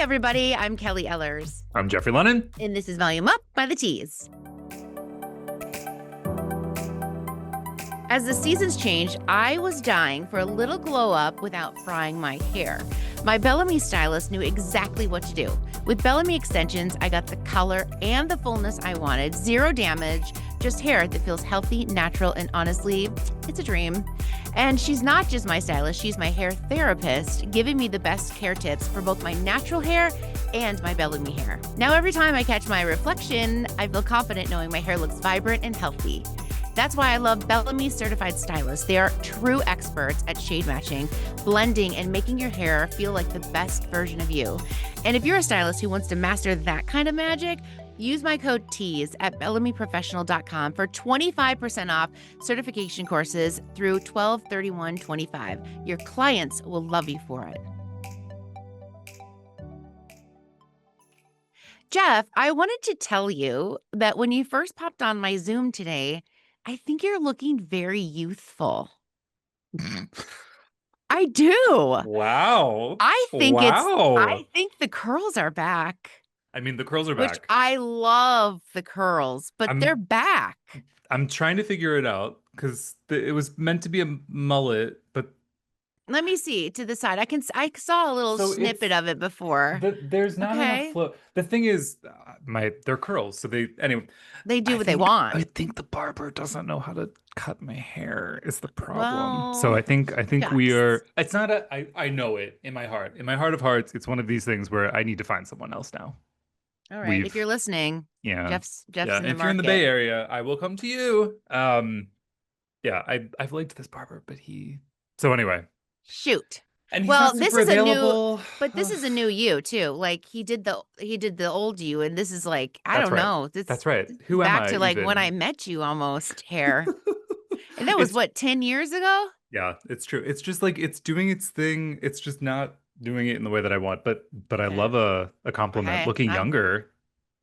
everybody. I'm Kelly Ellers. I'm Jeffrey Lennon. And this is Volume Up by the Tease. As the seasons change, I was dying for a little glow up without frying my hair. My Bellamy stylist knew exactly what to do. With Bellamy extensions, I got the color and the fullness I wanted. Zero damage, just hair that feels healthy, natural, and honestly, it's a dream. And she's not just my stylist, she's my hair therapist, giving me the best care tips for both my natural hair and my Bellamy hair. Now, every time I catch my reflection, I feel confident knowing my hair looks vibrant and healthy. That's why I love Bellamy certified stylists. They are true experts at shade matching, blending, and making your hair feel like the best version of you. And if you're a stylist who wants to master that kind of magic, use my code TEASE at bellamyprofessional.com for 25% off certification courses through 12/31/25. Your clients will love you for it. Jeff, I wanted to tell you that when you first popped on my Zoom today, I think you're looking very youthful. I do. Wow. I think wow. the curls are back. I mean, the curls are back. Which I love the curls, but they're back. I'm trying to figure it out because it was meant to be a mullet, but let me see to the side. I saw a little snippet of it before. There's not enough flow. The thing is, they're curls, so they do what they want. I think the barber doesn't know how to cut my hair is the problem. So I think we are. It's not I know it in my heart. In my heart of hearts, it's one of these things where I need to find someone else now. All right, if you're listening, Jeff's in the market. If you're in the Bay Area, I will come to you. I've liked this barber, but so anyway. Shoot. And this is available. This is a new you too. Like he did the old you, and this is like I don't know. That's right. Who am I? Back to like when I met you, almost hair. And that was what 10 years ago. Yeah, it's true. It's just like it's doing its thing. It's just not doing it in the way that I want. But I love a compliment. Looking younger,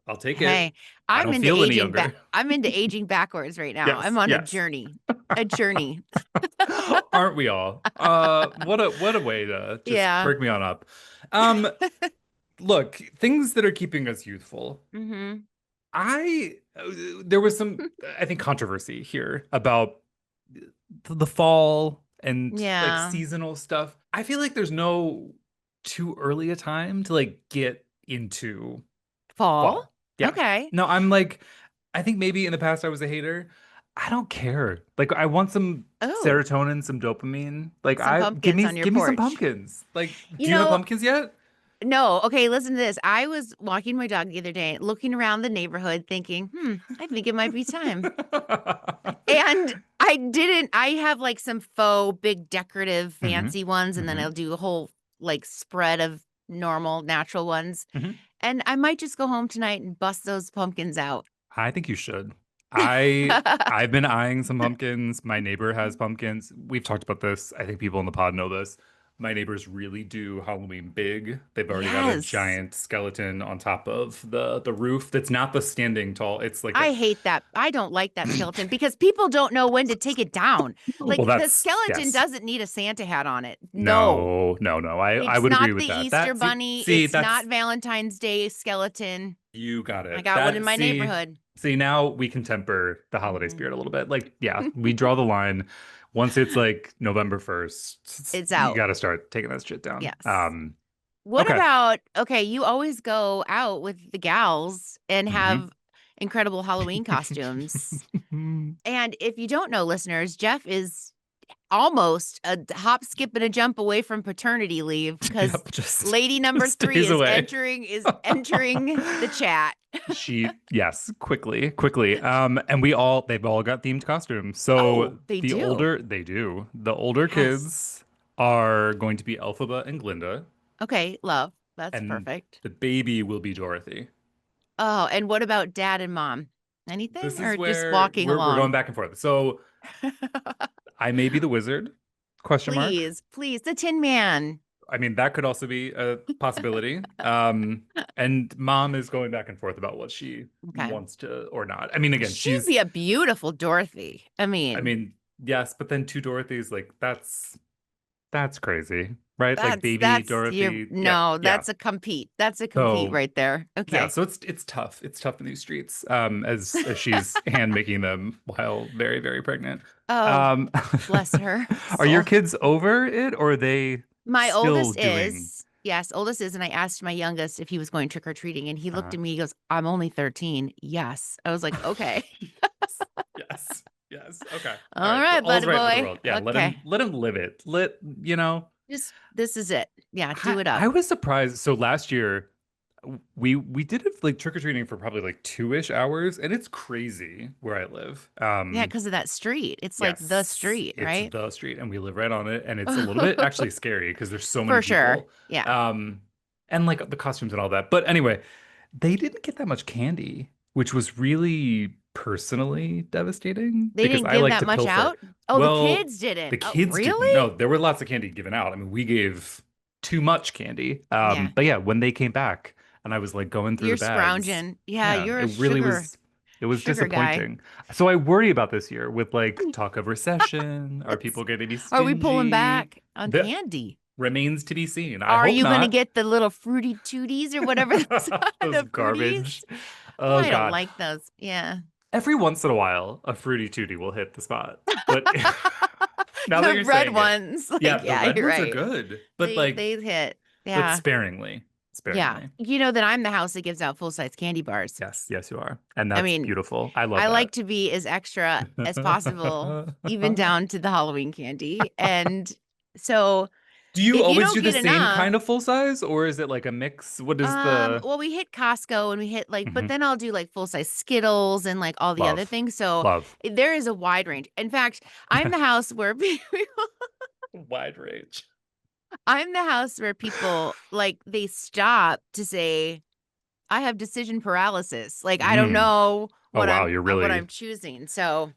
I'll take it. Hey, I'm into aging. I'm into aging backwards right now. I'm on a journey. A journey. Aren't we all? What a way to just break me on up. Look, things that are keeping us youthful. Mm-hmm. There was some, I think, controversy here about the fall and like seasonal stuff. I feel like there's no too early a time to like get into fall. Yeah. Okay. No, I think maybe in the past I was a hater. I don't care. Like I want some serotonin, some dopamine. Like give me some pumpkins. Like do you have pumpkins yet? No. Okay, listen to this. I was walking my dog the other day, looking around the neighborhood thinking, I think it might be time. And I didn't. I have like some faux big decorative fancy ones, and then I'll do a whole like spread of normal natural ones. And I might just go home tonight and bust those pumpkins out. I think you should. I've been eyeing some pumpkins. My neighbor has pumpkins. We've talked about this. I think people in the pod know this. My neighbors really do Halloween big. They've already got a giant skeleton on top of the roof that's not the standing tall. It's like I hate that. I don't like that skeleton because people don't know when to take it down. Like the skeleton doesn't need a Santa hat on it. No. I would agree with that. It's not the Easter bunny. It's not Valentine's Day skeleton. You got it. I got one in my neighborhood. See, now we can temper the holiday spirit a little bit. Like, we draw the line. Once it's like November 1st, it's out. You got to start taking that shit down. Yes. What about, you always go out with the gals and have incredible Halloween costumes. And if you don't know, listeners, Jeff is almost a hop, skip, and a jump away from paternity leave because lady number 3 is entering the chat. Quickly. And they've all got themed costumes. So the older kids are going to be Elphaba and Glinda. Okay, love. That's perfect. The baby will be Dorothy. Oh, and what about dad and mom? Anything or just walking along? We're going back and forth. So I may be the wizard. Question mark. Please, the Tin Man. I mean, that could also be a possibility. And mom is going back and forth about what she wants to or not. I mean, again, she'd be a beautiful Dorothy. I mean, yes, but then two Dorothys, like that's That's crazy, right? Like baby That's your Dorothy. Yeah, no, yeah. that's a compete. That's a compete So right there. yeah, Okay. so it's tough. It's tough in these streets. As she's hand making them while very, very pregnant. Oh, Um, bless her are your soul. kids over it or are they My still oldest doing is, yes, oldest is, and I asked my youngest if he was going trick or treating, and he looked uh at me, he goes, I'm only 13. Yes. I was like, okay. yes, yes, yes. Okay. All All right. right, All's buddy right with the boy. world. Yeah, Okay. let him live it. Let you know. Just this is it. Yeah, do I, it up. I was surprised. So last year, we did it like trick or treating for probably like 2-ish hours, and it's crazy where I live. Yeah, because of that street. It's like the Yes, street, it's right? the street, and we live right on it, and it's a little bit actually scary because there's so many For sure. people, Yeah. um, and like the costumes and all that. But anyway, they didn't get that much candy, which was really personally devastating They because didn't I give like that to much pilfer. out? Oh, the Well, kids didn't. the Oh, kids didn't. really? No, there were lots of candy given out. I mean, we gave too much candy. Yeah. But yeah, when they came back and I was like going through You're the bags, scrounging. Yeah, yeah, you're it a really was. It was sugar guy. disappointing. So I worry about this year with like talk of recession. Are people going to be Are we pulling stingy? back on That candy? remains to be seen. I Are hope you gonna not. get the little fruity tooties or whatever those are? Those The fruities? garbage. Oh, Oh I don't God. like those. Yeah. Every once in a while, a fruity tooty will hit the spot. But now that The you're red saying it, ones. yeah, Like, the yeah, red you're ones are right. good, They hit. but Yeah. sparingly, Yeah. sparingly. You know that I'm the house that gives out full-size candy bars. Yes, yes, you are, and I that's mean, beautiful. I love I like that. to be as extra as possible, even down to the Halloween candy. And so Do you if you always don't do the get same enough, kind of full size, or is it like a mix? What is the well, we hit Costco and we hit like, but Mhm. then I'll do like full size Skittles and like all the other Love, things. So love, there is a wide range. In fact, I'm the house where people, wide range? I'm the house where people like they stop to say, I have decision paralysis. Like I don't Mm. know Oh wow, you're what really I'm choosing. So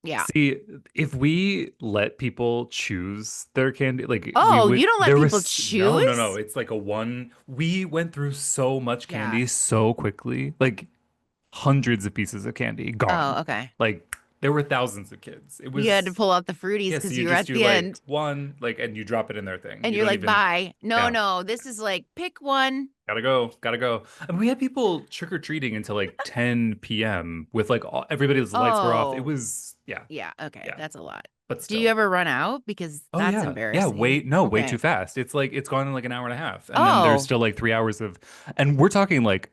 yeah. see, if we let people choose their candy, like we Oh, you would, don't let there people was no, no, no. choose? It's like a one. We went through so much Yeah. candy so quickly, like hundreds of pieces of candy gone. Oh, okay. Like there were thousands of kids. It You had to was, pull out the fruities yeah. So because you you were just at do the like end one, like, and you drop it in their thing. and You you're don't like, even, bye. No, yeah. no, this is like pick one. Gotta go, gotta go. And we had people trick or treating until like 10 p.m. with like everybody's lights were off. It Oh, was, yeah, yeah. Okay. yeah, That's a lot. but Do you still. ever run out? Because Oh that's yeah. Yeah, embarrassing. wait, no, way too Okay. fast. It's like it's gone in like an hour and a half. And then there's Oh, still like 3 hours of and we're talking like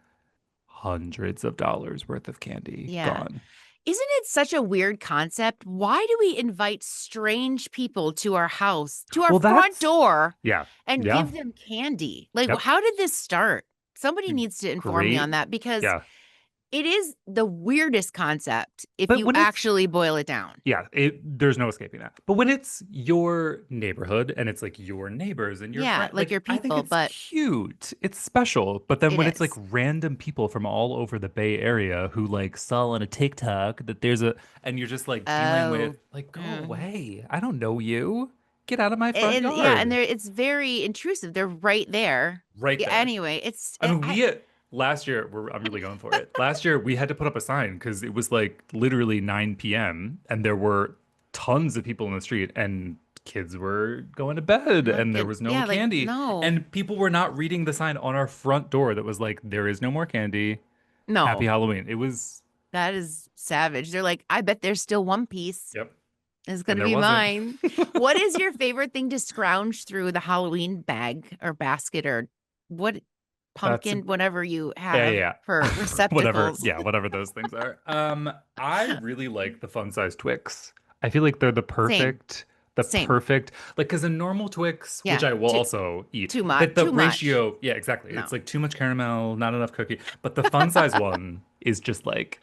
hundreds of dollars worth of candy yeah. gone. Isn't it such a weird concept? Why do we invite strange people to our house, to our Well, front that's door, yeah. and Yeah. give them candy? Like, Yep. how did this start? Somebody needs to inform me on Great. that because Yeah. it is the weirdest concept if But you when it's actually boil it down. yeah, there's no escaping that. But when it's your neighborhood and it's like your neighbors and your Yeah, friend, like your like I think people, it's but cute. It's special. But then it when it's like is. random people from all over the Bay Area who like saw on a TikTok that there's a and you're just like dealing with Oh. like go Mm. away. I don't know you. Get out of my front And yeah, and yard. there it's very intrusive. They're right there. Right Yeah, there. anyway, it's I mean, I last year, I'm really going for it. Last year, we had to put up a sign because it was like literally 9 p.m. and there were tons of people in the street and kids were going to bed no and there kid. was no Yeah, like candy. no. And people were not reading the sign on our front door that was like, there is no more candy. Happy No. Halloween. It was, That is savage. They're like, I bet there's still one piece. yep. It's And gonna there be wasn't. mine. What is your favorite thing to scrounge through the Halloween bag or basket or what That's pumpkin, whatever you Yeah, have yeah, for yeah. Whatever, receptacles? yeah, whatever those things are. I really like the fun size Twix. I feel like they're Same, the same. perfect, like, because a normal Twix, which Yeah, I will also eat, too much, but the too much. ratio, yeah, exactly. No. It's like too much caramel, not enough cookie. But the fun size one is just like,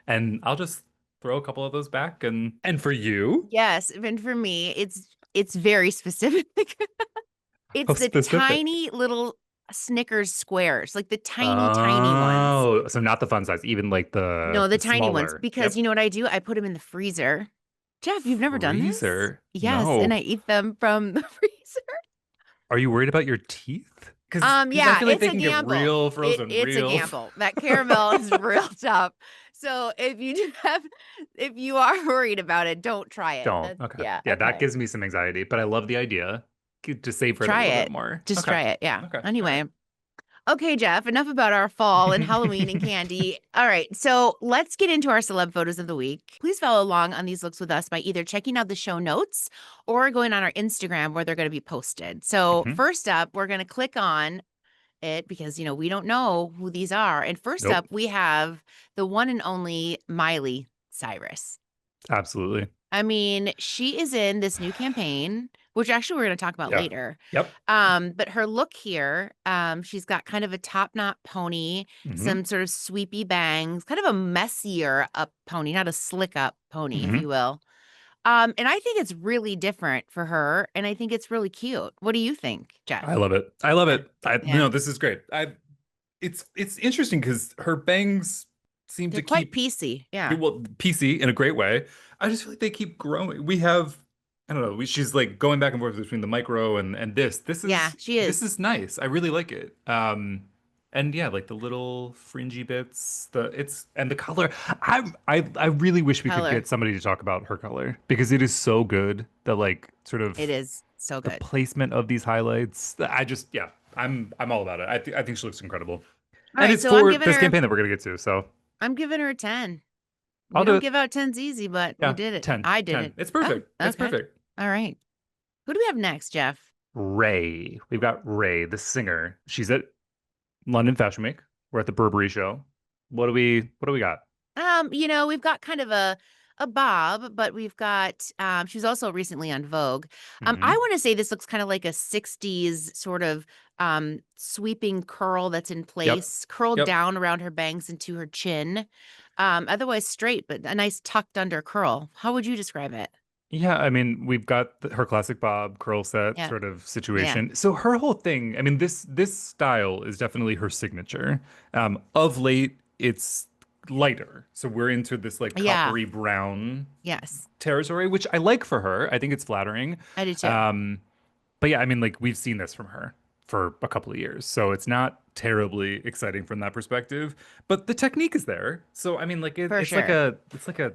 and I'll just throw a couple of those back. And for you, Yes, and for me, it's very specific. how It's the specific. tiny little Snickers squares, like the tiny, tiny ones. Oh, so not the fun size, even like No, the the tiny ones, smaller. because you Yep. know what I do? I put them in the freezer. Jeff, you've never done this? Freezer. Yes, and No. I eat them from the freezer. Are you worried about your teeth? Because I Yeah, feel like it's they a can get gamble. real frozen It's a real. gamble. That caramel is real tough. So if you do have, if you are worried about it, don't try it. Don't. That's Okay. yeah, Yeah, that okay. gives me some anxiety, but I love the idea. to savor it a Try little bit it. more. Just Okay. try it. Yeah. Okay. All Anyway. right. Okay, Jeff, enough about our fall and Halloween and candy. All right, so let's get into our celeb photos of the week. Please follow along on these looks with us by either checking out the show notes or going on our Instagram where they're going to be posted. So, Mhm. first up, we're going to click on it because, we don't know who these are. And first up, Nope. we have the one and only Miley Cyrus. Absolutely. I mean, she is in this new campaign, which actually we're going to talk about Yeah. later. Yep. But her look here, she's got kind of a top knot pony, Hmm. some sort of sweepy bangs, kind of a messier up pony, not a slick up pony, if you Hmm. will. And I think it's really different for her, and I think it's really cute. What do you think, Jeff? I love it. I love Yeah, it. I yeah, no, this is great. It's interesting because her bangs seem they're to quite keep PC. Yeah, well PC in a great way. I just feel like they keep growing. We have I don't know. She's like going back and forth between the micro and this. This yeah, is she this is is nice. I really like it. And yeah, like the little fringy bits, the it's and the color. I really wish we could color. get somebody to talk about her color because it is so good. The like sort It of is so the good. placement of these highlights. I just yeah, I'm all about it. I think she looks incredible. All And right, it's so I'm for giving this her, campaign that we're gonna get to. So I'm giving her a 10. I'll We do don't it. give out 10s easy, but we Yeah, did it. 10, I did 10. it. It's Oh, perfect. It's okay. perfect. All right. Who do we have next, Jeff? Ray. We've got Ray, the singer. She's at London Fashion Week. We're at the Burberry show. What do we got? We've got kind of a bob, but we've got she was also recently on Vogue. I Hmm. want to say this looks kind of like a 60s sort of sweeping curl that's in Yep. place, curled Yep. down around her bangs into her chin. Otherwise straight, but a nice tucked under curl. How would you describe it? Yeah, I mean, we've got her classic bob curl set Yeah. sort of Yeah. situation. So her whole thing, I mean, this style is definitely her signature. Of late, it's lighter. So we're into this like Yeah. coppery brown Yes. territory, which I like for her. I think it's flattering. I do too. Um, But yeah, I mean, like we've seen this from her for a couple of years, so it's not terribly exciting from that perspective. But the technique is there, so I mean, like For it's like sure. a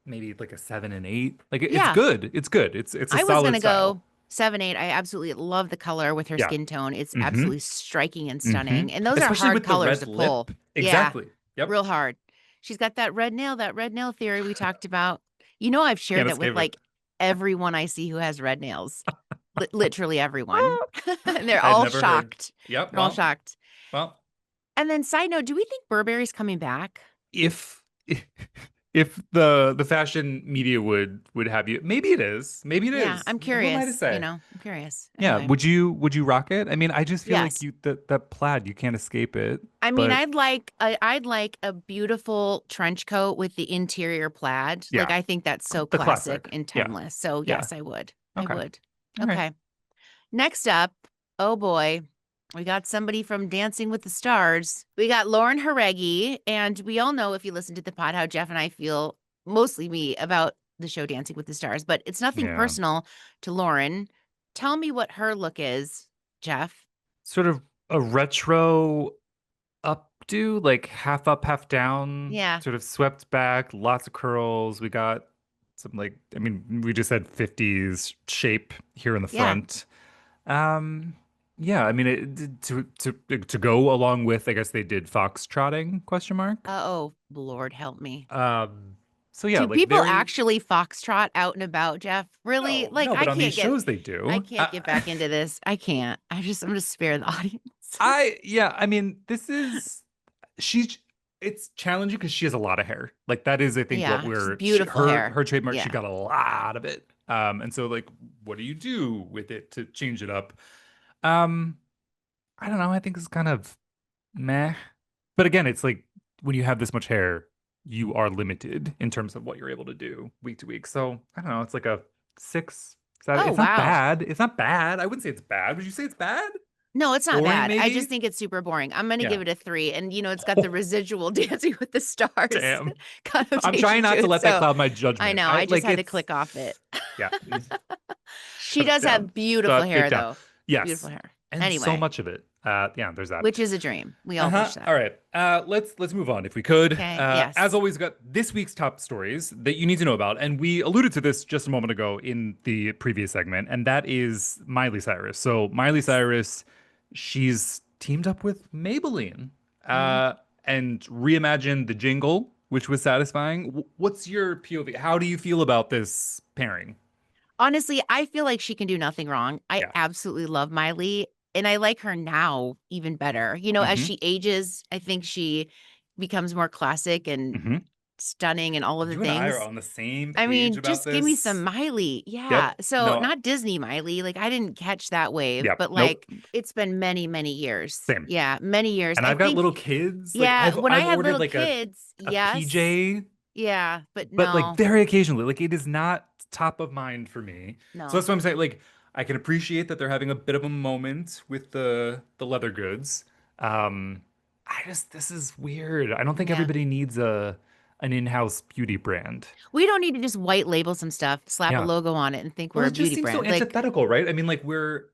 maybe like a 7 and 8. Like it's Yeah. good. It's good. It's a I was solid gonna style. go 7, 8. I absolutely love the color with her Yeah. skin tone. It's Mm-hmm. absolutely striking and Mm-hmm. stunning. And those are Especially hard with the colors red to lip. pull. Yeah, Exactly. Yep. real hard. She's got that red nail theory we talked about. I've shared Can't that with escape it. like everyone I see who has red nails. Literally everyone. And they're I had all never heard. shocked. Yep. They're all Well. shocked. Well. And then side note, do we think Burberry's coming back? If if the fashion media would have you, maybe it is. Maybe it Yeah, is. I'm Who am I to curious, say? I'm curious. Yeah, Anyway. would you rock it? I mean, I just feel like Yes. you that plaid, you can't escape it. I mean, But I'd like a beautiful trench coat with the interior plaid. Like yeah, I think that's so the classic classic. and Yeah, timeless. So yeah. yes, I would. I Okay. would. All right. Okay. Next up, oh boy, we got somebody from Dancing with the Stars. We got Lauren Jareggi, and we all know if you listen to the pod how Jeff and I feel, mostly me, about the show Dancing with the Stars, but it's nothing Yeah. personal to Lauren. Tell me what her look is, Jeff. Sort of a retro updo, like half up, half down, Yeah. sort of swept back, lots of curls. We got some like, I mean, we just had 50s shape here in the Yeah. front. Um, yeah, I mean, to go along with, I guess they did foxtrotting, question mark. Oh, Lord help me. Um, so yeah, Do like people very actually foxtrot out and about, Jeff? Really? no, Like no, but on these shows they I do. can't get back into this. I can't. I'm just spare the audience. Yeah, I mean, this is she's it's challenging because she has a lot of hair. Like that is, I think, what Yeah, just we're beautiful hair. her trademark. She Yeah. got a lot of it. And so like, what do you do with it to change it up? Um, I don't know. I think it's kind of meh. But again, it's like when you have this much hair, you are limited in terms of what you're able to do week to week. So I don't know. It's like a 6, 7. Oh, It's not wow. bad. It's not bad. I wouldn't say it's bad. Would you say it's bad? No, it's not Boring, bad. I just maybe? think it's super boring. I'm gonna Yeah. give it a 3. And it's got the residual Dancing with the Stars Damn. I'm trying connotation to not to it. let that So cloud my I judgment. know. I I just like had to it's click off it. yeah. She Shut it does down. have beautiful Shut it hair down. though. Beautiful Yes. hair. And so Anyway. much of it. Yeah, there's that. which is a dream. We all wish All that. right. Let's move on if we could. Okay. Yes. As always, we got this week's top stories that you need to know about, and we alluded to this just a moment ago in the previous segment, and that is Miley Cyrus. So Miley Yes. Cyrus, she's teamed up with Maybelline, Mhm. uh, and reimagined the jingle, which was satisfying. What's your POV? How do you feel about this pairing? Honestly, I feel like she can do nothing wrong. I Yeah. absolutely love Miley, and I like her now even better. As hmm she ages, I think she becomes more classic and hmm stunning and all of the You and I are things. on the same I page mean, about just give me some this. Miley. Yeah. Yep. So, No. not Disney Miley. Like, I didn't catch that wave, Yep. but Nope. like, it's been many, many years. Same. Yeah, many years. And I I've got think, little kids. Like yeah, when I I've had ordered little like kids, a yes. PJ, Yeah, but but like no, very occasionally. Like it is not top of mind for me. So no. that's what I'm saying. Like I can appreciate that they're having a bit of a moment with the leather goods. Um, I just this is weird. I don't think Yeah. everybody needs a an in-house beauty brand. We don't need to just white label some stuff, slap a Yeah. logo on it, and think Well, we're a it just beauty seems so brand. Like, antithetical, right? I mean, like we're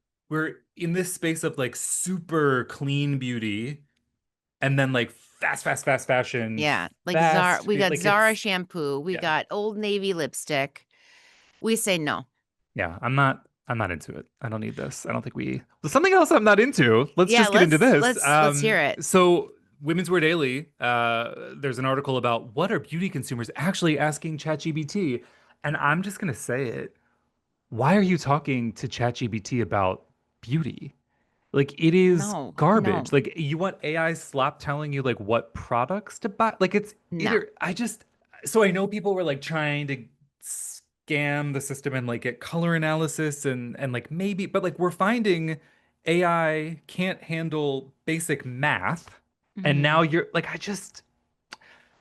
in this space of like super clean beauty and then like fast fashion, yeah, like Zara. We got like Zara it's shampoo. We yeah, got Old Navy lipstick. We say no. yeah. I'm not into it. I don't need this. I don't think we. Well, something else I'm not into. Let's Yeah, just get into this. let's hear it. So Women's Wear Daily, there's an article about what are beauty consumers actually asking ChatGPT, and I'm just gonna say it. Why are you talking to ChatGPT about beauty? Like it is No, garbage. no, Like you want AI slop telling you like what products to buy. Like it's no. either I just so I know people were like trying to scam the system and like get color analysis and like maybe but like we're finding AI can't handle basic math and now Mhm. you're like I just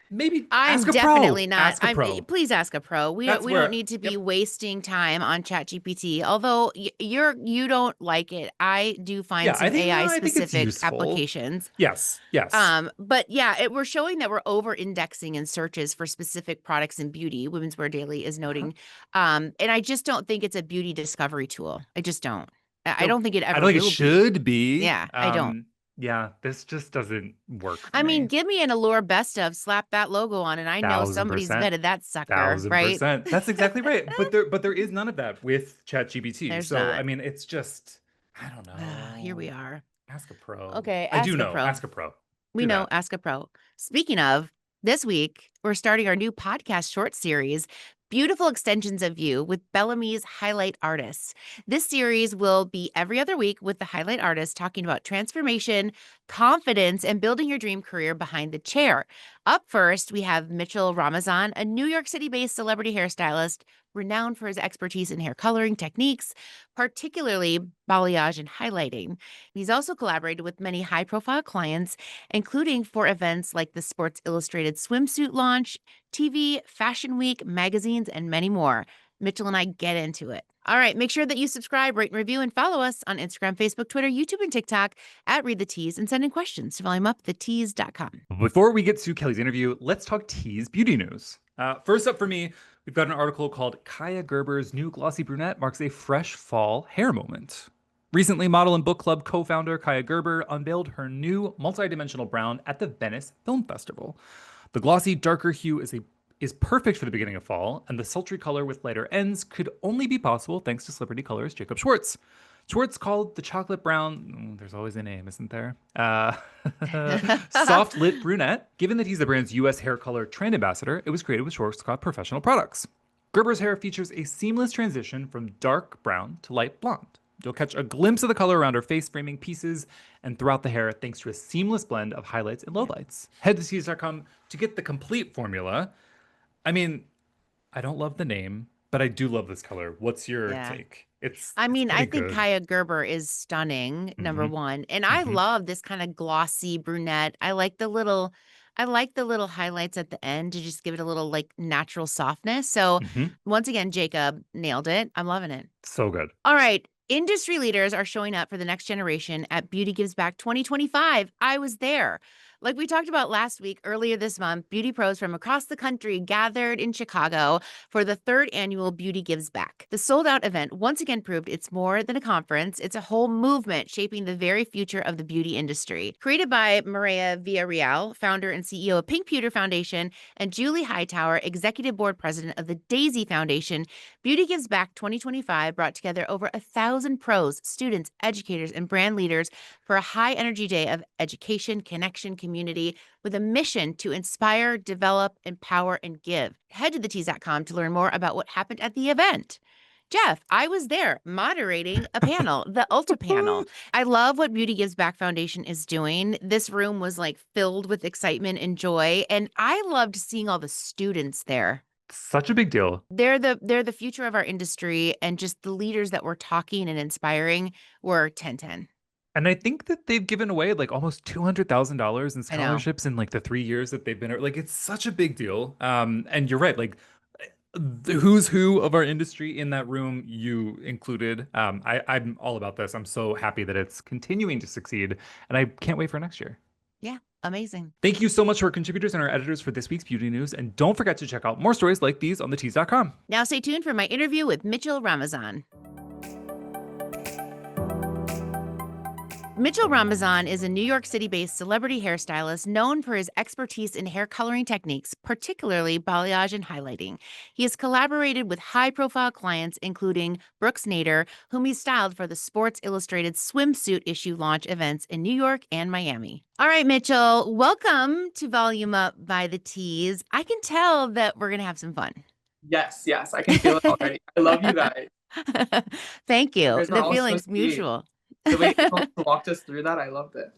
maybe I'm ask a definitely pro. not. Ask a pro. Please ask a pro. That's We don't where need to be yep. wasting time on ChatGPT. Although you don't like it, I do find Yeah, some AI I think it's specific useful. applications. Yes, yes. But yeah, we're showing that we're over indexing in searches for specific products in beauty. Women's Wear Daily is Uh-huh. noting. And I just don't think it's a beauty discovery tool. I just don't. I Nope. don't think it I ever don't think it will be. should be. Yeah, I don't. Yeah, this just doesn't work for I mean, me. give me an Allure Best of, slap that logo on, and I know Thousand somebody's percent. vetted that sucker, Thousand right? percent. That's exactly right. But there is none of that with ChatGPT. There's So I not. mean it's just I don't Here we know. are. Ask a pro. Okay, I do ask a know. pro. Ask a pro. We Do know, that. ask a pro. Speaking of, this week, we're starting our new podcast short series, Beautiful Extensions of You with Bellamy's Highlight Artists. This series will be every other week with the highlight artist talking about transformation, confidence, and building your dream career behind the chair. Up first, we have Mitchell Ramazan, a New York City based celebrity hairstylist renowned for his expertise in hair coloring techniques, particularly balayage and highlighting. He's also collaborated with many high profile clients, including for events like the Sports Illustrated swimsuit launch, TV, Fashion Week, magazines, and many more. Mitchell and I get into it. All right, make sure that you subscribe, rate, and review, and follow us on Instagram, Facebook, Twitter, YouTube, and TikTok at Read the Tease, and send in questions to volumeup@thetease.com. Before we get to Kelly's interview, let's talk Tease beauty news. First up for me, we've got an article called Kaya Gerber's new glossy brunette marks a fresh fall hair moment. Recently, model and book club co founder Kaya Gerber unveiled her new multidimensional brown at the Venice Film Festival. The glossy, darker hue is perfect for the beginning of fall, and the sultry color with lighter ends could only be possible thanks to celebrity colorist Jacob Schwartz. Schwartz called the chocolate brown, there's always a name, isn't there? Soft lit brunette. Given that he's the brand's US hair color trend ambassador, it was created with Schwarzkopf Professional Products. Gerber's hair features a seamless transition from dark brown to light blonde. You'll catch a glimpse of the color around her face framing pieces and throughout the hair thanks to a seamless blend of highlights and lowlights. Head to tease.com to get the complete formula. I mean, I don't love the name, but I do love this color. What's your Yeah. take? I It's mean, I pretty think good. Kaya Gerber is stunning, number hmm one. And I hmm love this kind of glossy brunette. I like the little highlights at the end to just give it a little like natural softness. So hmm once again, Jacob nailed it. I'm loving it. So good. All right. Industry leaders are showing up for the next generation at Beauty Gives Back 2025. I was there. Like we talked about last week, earlier this month, beauty pros from across the country gathered in Chicago for the third annual Beauty Gives Back. The sold out event once again proved it's more than a conference, it's a whole movement shaping the very future of the beauty industry. Created by Maria Villarreal, founder and CEO of Pink Pewter Foundation, and Julie Hightower, executive board president of the Daisy Foundation, Beauty Gives Back 2025 brought together over 1,000 pros, students, educators, and brand leaders for a high energy day of education, connection, community, with a mission to inspire, develop, empower, and give. Head to thetease.com to learn more about what happened at the event. Jeff, I was there moderating a panel, the Ulta panel. I love what Beauty Gives Back Foundation is doing. This room was like filled with excitement and joy, and I loved seeing all the students there. Such a big deal. They're the future of our industry, and just the leaders that were talking and inspiring were 10/10. And I think that they've given away like almost $200,000 in I know. scholarships in like the 3 years that they've been like it's such a big deal. And you're right, like the who's who of our industry in that room, you included. I'm all about this. I'm so happy that it's continuing to succeed, and I can't wait for next year. Yeah, amazing. Thank you so much to our contributors and our editors for this week's beauty news, and don't forget to check out more stories like these on thetease.com. Now stay tuned for my interview with Mitchell Ramazan. Mitchell Ramazan is a New York City-based celebrity hairstylist known for his expertise in hair coloring techniques, particularly balayage and highlighting. He has collaborated with high-profile clients, including Brooks Nader, whom he styled for the Sports Illustrated swimsuit issue launch events in New York and Miami. All right, Mitchell, welcome to Volume Up by The Tease. I can tell that we're going to have some fun. Yes, I can feel it already. I love you guys. Thank you. There's The also feeling's Steve. mutual. The way you walked us through that, I loved it.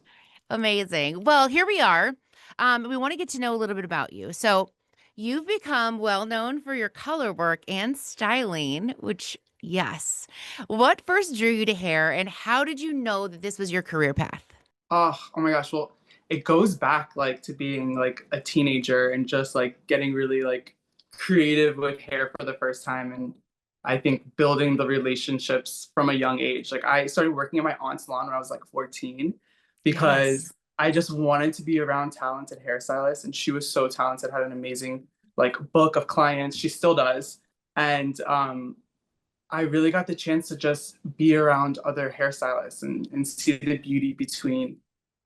Amazing. Well, here we are. We want to get to know a little bit about you. So, you've become well known for your color work and styling, which, yes. What first drew you to hair, and how did you know that this was your career path? Oh my gosh. Well, it goes back like to being like a teenager and just like getting really like creative with hair for the first time. And I think building the relationships from a young age. Like I started working at my aunt's salon when I was like 14 because Yes. I just wanted to be around talented hairstylists. And she was so talented, had an amazing like book of clients. She still does. And I really got the chance to just be around other hairstylists and see the beauty between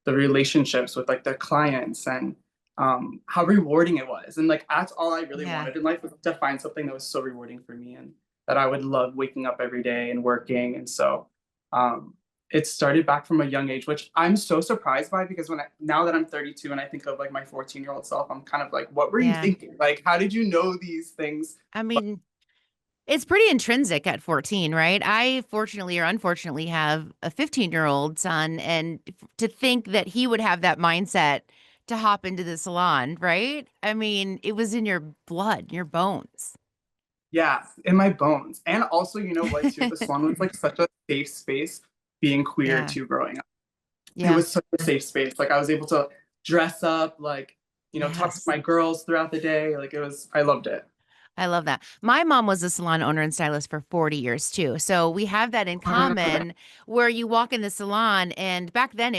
the relationships with like their clients and how rewarding it was. And like that's all I really Yeah. wanted in life was to find something that was so rewarding for me and that I would love waking up every day and working. And so it started back from a young age, which I'm so surprised by because now that I'm 32 and I think of like my 14-year-old self, I'm kind of like, what were you Yeah. thinking? Like, how did you know these things? I mean, it's pretty intrinsic at 14, right? I fortunately or unfortunately have a 15-year-old son, and to think that he would have that mindset to hop into the salon, right? I mean, it was in your blood, your bones. Yeah, in my bones. And also, you know what, too? The salon was like such a safe space being queer Yeah. too growing up. It Yeah. was such a safe space. Like I was able to dress up, like, talk to Yes. my girls throughout the day. Like I loved it. I love that. My mom was a salon owner and stylist for 40 years too. So we have that in common where you walk in the salon, and back then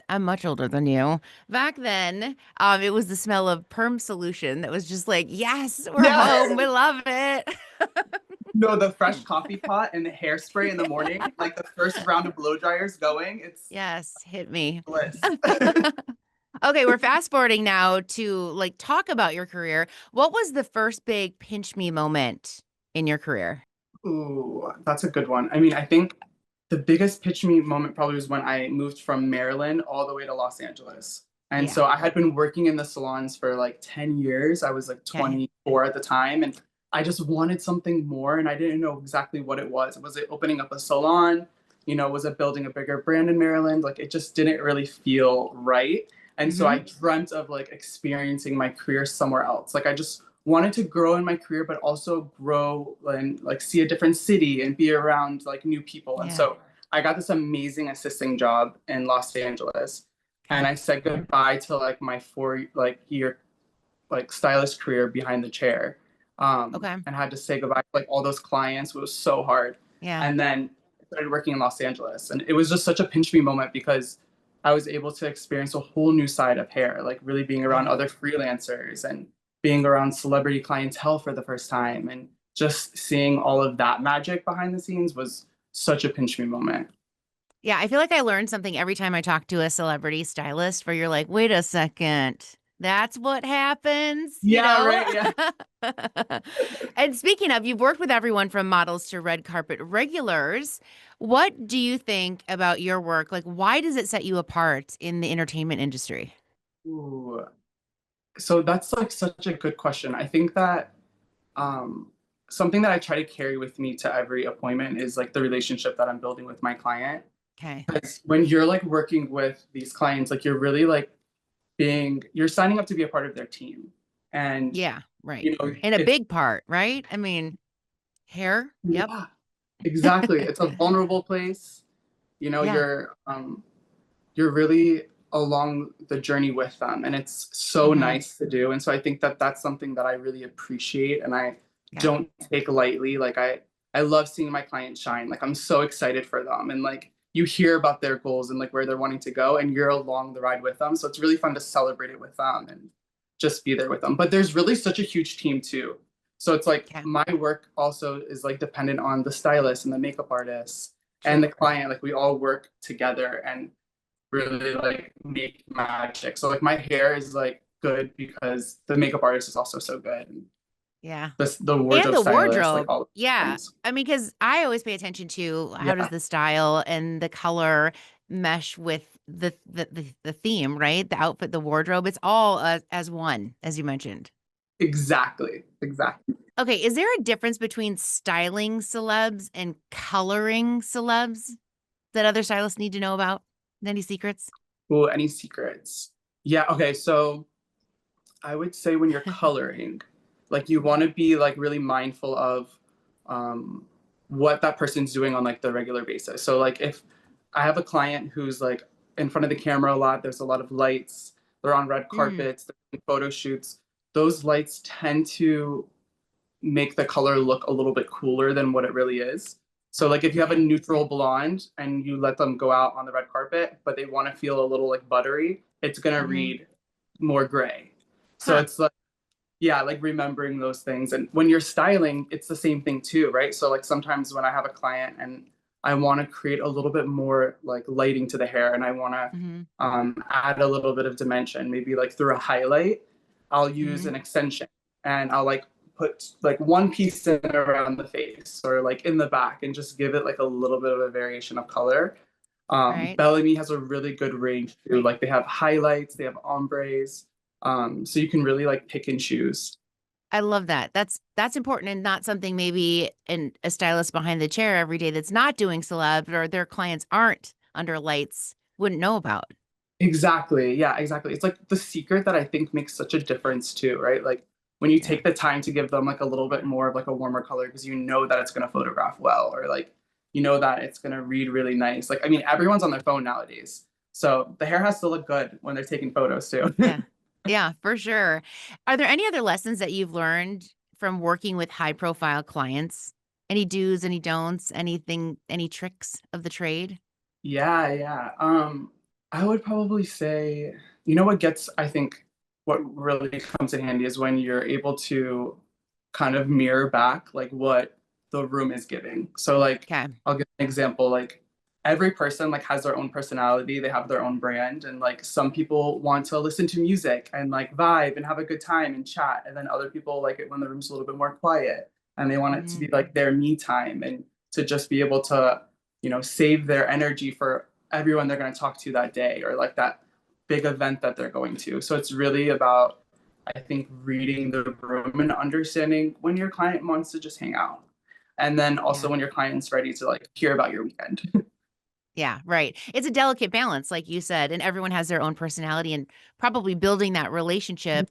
I'm much older than you. Back then, it was the smell of perm solution that was just like, yes, we're Yeah. home. We love it. No, the fresh coffee pot and the hairspray in the morning, like the first round of blow dryers going, it's Yes, hit me. bliss. Okay, we're fast forwarding now to like talk about your career. What was the first big pinch me moment in your career? Ooh, that's a good one. I mean, I think the biggest pitch me moment probably was when I moved from Maryland all the way to Los Angeles. And Yeah. so I had been working in the salons for like 10 years. I was like Okay. 24 at the time. And I just wanted something more. And I didn't know exactly what it was. Was it opening up a salon? Was it building a bigger brand in Maryland? Like it just didn't really feel right. And so I dreamt of like experiencing my career somewhere else. Like I just wanted to grow in my career, but also grow and like see a different city and be around like new people. And Yeah. so I got this amazing assisting job in Los Angeles. And Okay. I said goodbye to like my 4 year like stylist career behind the chair. Okay. And had to say goodbye to like all those clients. It was so hard. Yeah. And then I started working in Los Angeles. And it was just such a pinch me moment because I was able to experience a whole new side of hair, like really being around Yeah. other freelancers and being around celebrity clientele for the first time. And just seeing all of that magic behind the scenes was such a pinch me moment. Yeah, I feel like I learn something every time I talk to a celebrity stylist where you're like, wait a second, that's what happens, you Yeah, know? right. Yeah. And speaking of, you've worked with everyone from models to red carpet regulars. What do you think about your work? Like, why does it set you apart in the entertainment industry? Ooh. So that's like such a good question. I think that um, something that I try to carry with me to every appointment is like the relationship that I'm building with my client. Okay. Because when you're like working with these clients, like you're really like you're signing up to be a part of their team. And, Yeah, right. you know, And a it's, big part, right? I mean, hair. Yep. yeah, exactly. It's a vulnerable place. You know, Yeah. you're really along the journey with them, and it's so Hmm. nice to do. And so I think that that's something that I really appreciate and I Yeah. don't take lightly. Like I love seeing my clients shine. Like I'm so excited for them, and like you hear about their goals and like where they're wanting to go, and you're along the ride with them, so it's really fun to celebrate it with them and just be there with them. But there's really such a huge team too, so it's like Okay. my work also is like dependent on the stylist and the makeup artist and Sure. the client. Like we all work together and really like make magic. So like my hair is like good because the makeup artist is also so good. And Yeah. the And wardrobe the stylist, like wardrobe. all of those Yeah. things. I mean, because I always pay attention to how does Yeah, the style and the color mesh with the theme, right? The outfit, the wardrobe. It's all as one, as you mentioned. exactly. Exactly. Okay. Is there a difference between styling celebs and coloring celebs that other stylists need to know about? Any secrets? Ooh, any secrets? Yeah, okay. So I would say when you're coloring, like you want to be like really mindful of um what that person's doing on like the regular basis. So like if I have a client who's like in front of the camera a lot, there's a lot of lights, they're on red Mm, carpets, they're doing photo shoots, those lights tend to make the color look a little bit cooler than what it really is. So like if you have a okay. neutral blonde and you let them go out on the red carpet, but they want to feel a little like buttery, it's gonna Hmm. read more gray. So Huh. it's like, yeah, like remembering those things. And when you're styling, it's the same thing too, right? So like sometimes when I have a client and I want to create a little bit more like lighting to the hair and I want to Hmm. add a little bit of dimension, maybe like through a highlight, I'll use Hmm. an extension and I'll like put like one piece in around the face or like in the back and just give it like a little bit of a variation of color. Right. Bellamy has a really good range too. Like they have highlights, they have ombres, so you can really like pick and choose. I love that. That's important and not something maybe a stylist behind the chair every day that's not doing celeb or their clients aren't under lights wouldn't know about. Exactly. Yeah, exactly. It's like the secret that I think makes such a difference too, right? Like when you Yeah. take the time to give them like a little bit more of like a warmer color because you know that it's going to photograph well or like you know that it's going to read really nice. Like I mean everyone's on their phone nowadays. So the hair has to look good when they're taking photos too. Yeah. Yeah, for sure. Are there any other lessons that you've learned from working with high profile clients? Any do's, any don'ts, anything, any tricks of the trade? Yeah, yeah. I would probably say, you know what gets, I think, what really comes in handy is when you're able to kind of mirror back like what the room is giving. So like Okay. I'll give an example, like every person like has their own personality, they have their own brand, and like some people want to listen to music and like vibe and have a good time and chat, and then other people like it when the room's a little bit more quiet and they want it to Hmm. be like their me time and to just be able to save their energy for everyone they're going to talk to that day or like that big event that they're going to. So it's really about, I think, reading the room and understanding when your client wants to just hang out. And then also Yeah. when your client's ready to like hear about your weekend. Yeah, right. It's a delicate balance, like you said, and everyone has their own personality and probably building that relationship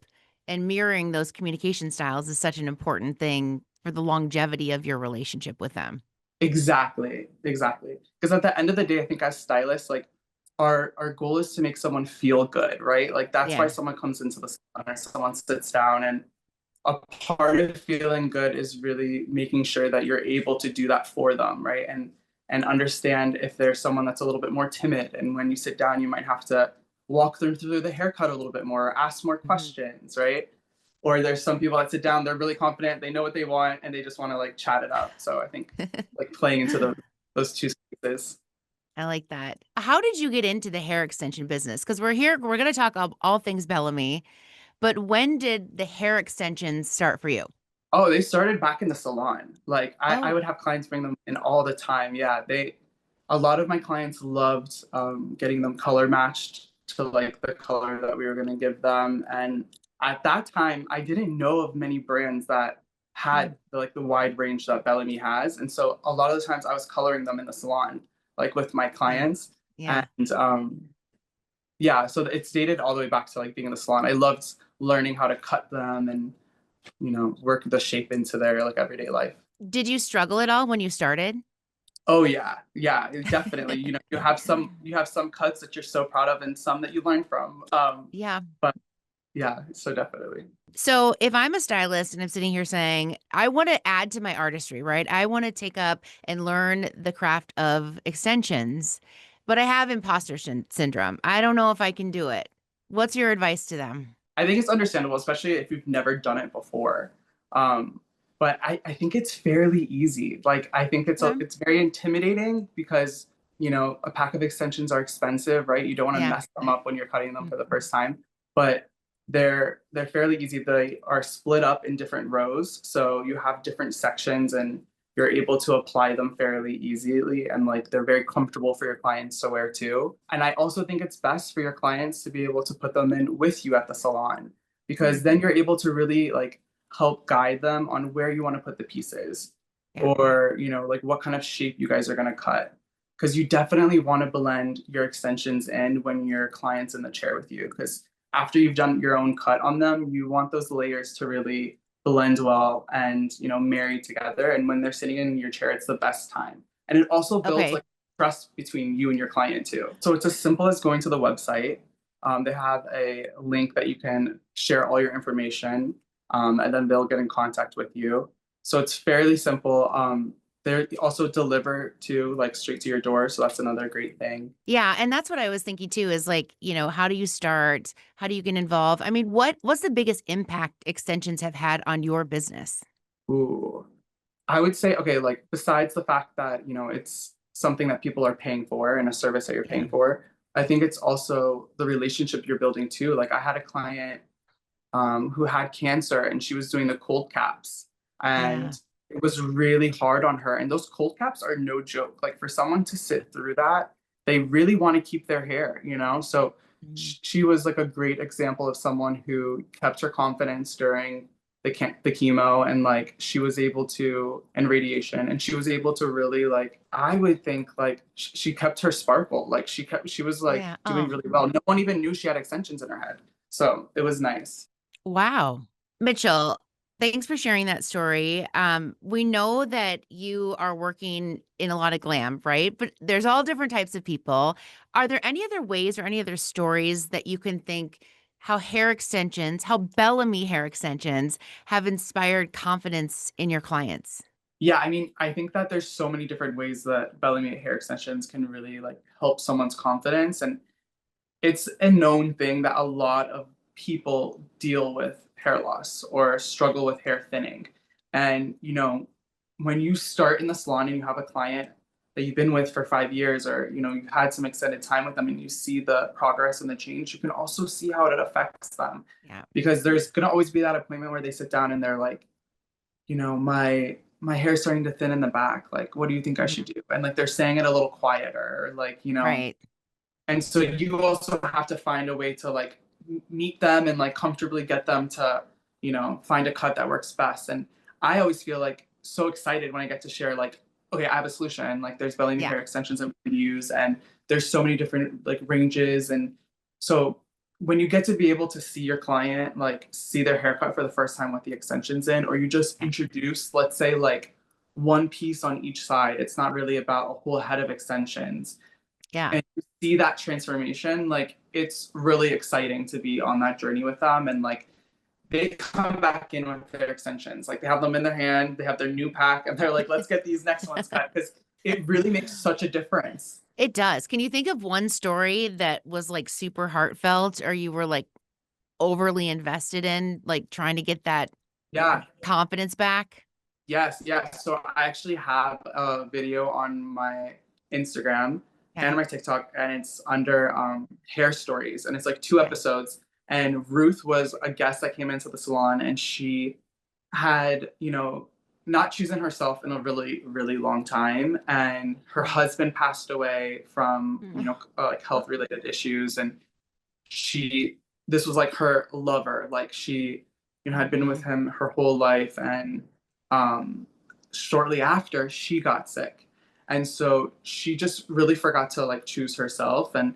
and mirroring those communication styles is such an important thing for the longevity of your relationship with them. Exactly, exactly. Because at the end of the day, I think as stylists, like our goal is to make someone feel good, right? Like that's why Yeah. someone comes into the salon or someone sits down, and a part of feeling good is really making sure that you're able to do that for them, right? And and understand if there's someone that's a little bit more timid. And when you sit down, you might have to walk them through the haircut a little bit more, or ask more questions, right? Or there's some people that sit down, they're really confident, they know what they want, and they just want to like chat it up. So I think like playing into those two spaces. I like that. How did you get into the hair extension business? Because we're going to talk all things Bellamy, but when did the hair extensions start for you? Oh, they started back in the salon. Like I Oh, would have clients bring them in all the time. Yeah, a lot of my clients loved getting them color matched to like the color that we were going to give them. And at that time, I didn't know of many brands that had like the wide range that Bellamy has. And so a lot of the times I was coloring them in the salon, like with my yeah. clients. Yeah. And yeah, so it's dated all the way back to like being in the salon. I loved learning how to cut them and work the shape into their like everyday life. Did you struggle at all when you started? Oh yeah, yeah, definitely. You have some cuts that you're so proud of, and some that you learn from. Yeah. But yeah, so definitely. So if I'm a stylist and I'm sitting here saying, I want to add to my artistry, right? I want to take up and learn the craft of extensions, but I have syndrome. I don't know if I can do it. What's your advice to them? I think it's understandable, especially if you've never done it before. Um, but I think it's fairly easy. Like I think Okay. it's very intimidating because a pack of extensions are expensive, right? You don't want to Yeah. mess them up when you're cutting them for the first time. But they're fairly easy. They are split up in different rows, so you have different sections, and you're able to apply them fairly easily, and like they're very comfortable for your clients to wear too. And I also think it's best for your clients to be able to put them in with you at the salon, because then you're able to really like help guide them on where you want to put the pieces, Yeah. or like what kind of shape you guys are going to cut, because you definitely want to blend your extensions in when your client's in the chair with you, because after you've done your own cut on them, you want those layers to really blend well and marry together. And when they're sitting in your chair, it's the best time. And it also builds Okay. like trust between you and your client too. So it's as simple as going to the website. They have a link that you can share all your information, and then they'll get in contact with you. So it's fairly simple. They also deliver to like straight to your door, so that's another great thing. Yeah, and that's what I was thinking too is like, how do you start? How do you get involved? I mean, what's the biggest impact extensions have had on your business? Ooh, I would say, okay, like besides the fact that, it's something that people are paying for and a service that you're Yeah. paying for, I think it's also the relationship you're building too. Like I had a client who had cancer, and she was doing the cold caps, Yeah. and it was really hard on her. And those cold caps are no joke. Like for someone to sit through that, they really want to keep their hair. So Mhm. she was like a great example of someone who kept her confidence during the chemo, and like she was able to, and radiation, and she was able to really, like, I would think like she kept her sparkle. Like she was like Yeah. doing Oh, really well. No one even knew she had extensions in her head. So it was nice. wow. Mitchell, thanks for sharing that story. We know that you are working in a lot of glam, right? But there's all different types of people. Are there any other ways or any other stories that you can think how Bellamy hair extensions have inspired confidence in your clients? Yeah, I mean, I think that there's so many different ways that Bellamy hair extensions can really like help someone's confidence. And it's a known thing that a lot of people deal with hair loss or struggle with hair thinning. And, when you start in the salon and you have a client that you've been with for 5 years, or, you've had some extended time with them, and you see the progress and the change, you can also see how it affects them. Yeah. Because there's going to always be that appointment where they sit down and they're like, my hair's starting to thin in the back. Like, what do you think I should do? And like they're saying it a little quieter, like, Right. and so you also have to find a way to like meet them and like comfortably get them to, find a cut that works best. And I always feel like so excited when I get to share like, okay, I have a solution. Like there's Bellamy Yeah. hair extensions that we can use, and there's so many different like ranges. And so when you get to be able to see your client, like see their haircut for the first time with the extensions in, or you just introduce, let's say, like one piece on each side, it's not really about a whole head of extensions, Yeah. and you see that transformation, like it's really exciting to be on that journey with them. And like they come back in with their extensions, like they have them in their hand, they have their new pack, and they're like, let's get these next ones cut. Because it really makes such a difference. It does. Can you think of one story that was like super heartfelt or you were like overly invested in, like trying to get that Yeah. confidence back? Yes, yes. So I actually have a video on my Instagram and Okay. my TikTok, and it's under hair stories, and it's like 2 episodes. And Ruth was a guest that came into the salon, and she had, not chosen herself in a really, really long time, and her husband passed away from, Mm. like health related issues, and she this was like her lover, like she had been with him her whole life, and um shortly after she got sick, and so she just really forgot to like choose herself, and